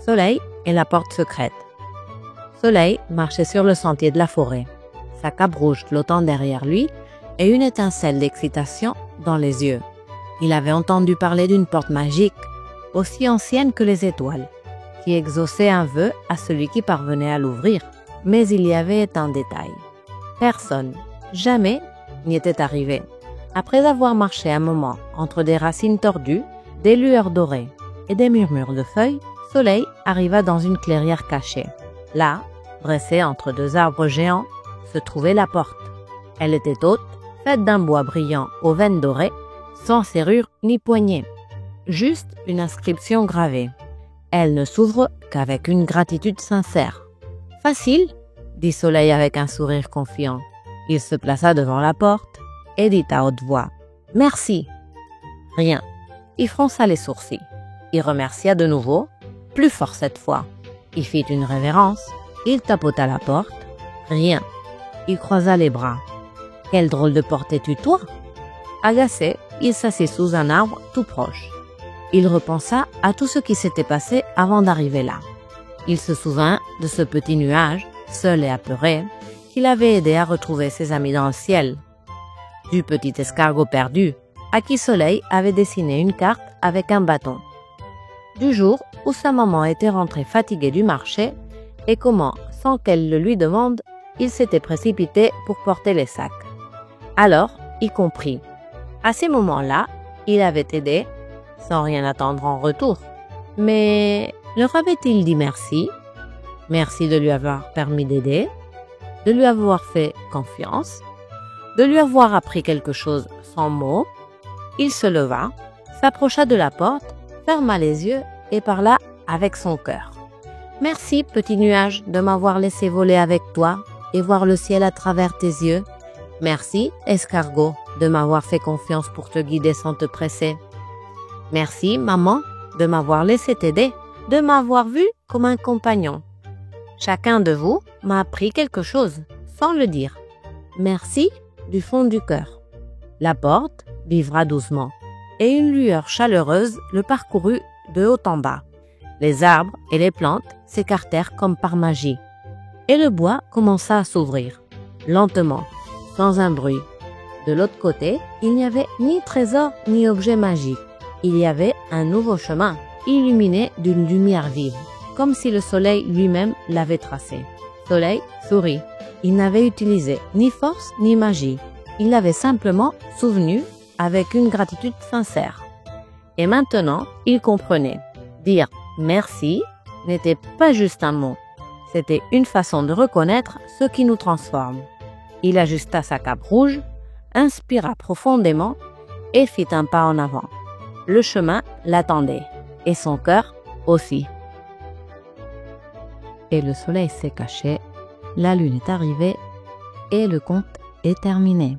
Soleil et la porte secrète. Soleil marchait sur le sentier de la forêt, sa cape rouge flottant derrière lui et une étincelle d'excitation dans les yeux. Il avait entendu parler d'une porte magique, aussi ancienne que les étoiles, qui exauçait un vœu à celui qui parvenait à l'ouvrir. Mais il y avait un détail. Personne, jamais, n'y était arrivé. Après avoir marché un moment entre des racines tordues, des lueurs dorées et des murmures de feuilles, Soleil arriva dans une clairière cachée. Là, dressée entre deux arbres géants, se trouvait la porte. Elle était haute, faite d'un bois brillant aux veines dorées, sans serrure ni poignée. Juste une inscription gravée. Elle ne s'ouvre qu'avec une gratitude sincère. « Facile ?» dit Soleil avec un sourire confiant. Il se plaça devant la porte et dit à haute voix « Merci !» Rien. Il fronça les sourcils. Il remercia de nouveau, plus fort cette fois. Il fit une révérence. Il tapota la porte. Rien. Il croisa les bras. « Quelle drôle de porte es-tu, toi ?» Agacé, il s'assit sous un arbre tout proche. Il repensa à tout ce qui s'était passé avant d'arriver là. Il se souvint de ce petit nuage, seul et apeuré, qui l'avait aidé à retrouver ses amis dans le ciel. Du petit escargot perdu, à qui Soleil avait dessiné une carte avec un bâton. Du jour où sa maman était rentrée fatiguée du marché et comment, sans qu'elle le lui demande, il s'était précipité pour porter les sacs. Alors, il comprit. À ces moments-là, il avait aidé, sans rien attendre en retour. Mais leur avait-il dit merci? Merci de lui avoir permis d'aider, de lui avoir fait confiance, de lui avoir appris quelque chose sans mots. Il se leva, s'approcha de la porte, ferma les yeux et parla avec son cœur. « Merci, petit nuage, de m'avoir laissé voler avec toi et voir le ciel à travers tes yeux. Merci, escargot, de m'avoir fait confiance pour te guider sans te presser. Merci, maman, de m'avoir laissé t'aider, de m'avoir vu comme un compagnon. Chacun de vous m'a appris quelque chose, sans le dire. Merci du fond du cœur. » La porte vivra doucement, et une lueur chaleureuse le parcourut de haut en bas. Les arbres et les plantes s'écartèrent comme par magie, et le bois commença à s'ouvrir, lentement, sans un bruit. De l'autre côté, il n'y avait ni trésor ni objet magique. Il y avait un nouveau chemin, illuminé d'une lumière vive, comme si le soleil lui-même l'avait tracé. Soleil sourit. Il n'avait utilisé ni force ni magie. Il l'avait simplement souvenu avec une gratitude sincère. Et maintenant, il comprenait. Dire merci n'était pas juste un mot. C'était une façon de reconnaître ce qui nous transforme. Il ajusta sa cape rouge, inspira profondément et fit un pas en avant. Le chemin l'attendait, et son cœur aussi. Et le soleil s'est caché, la lune est arrivée, et le conte est terminé.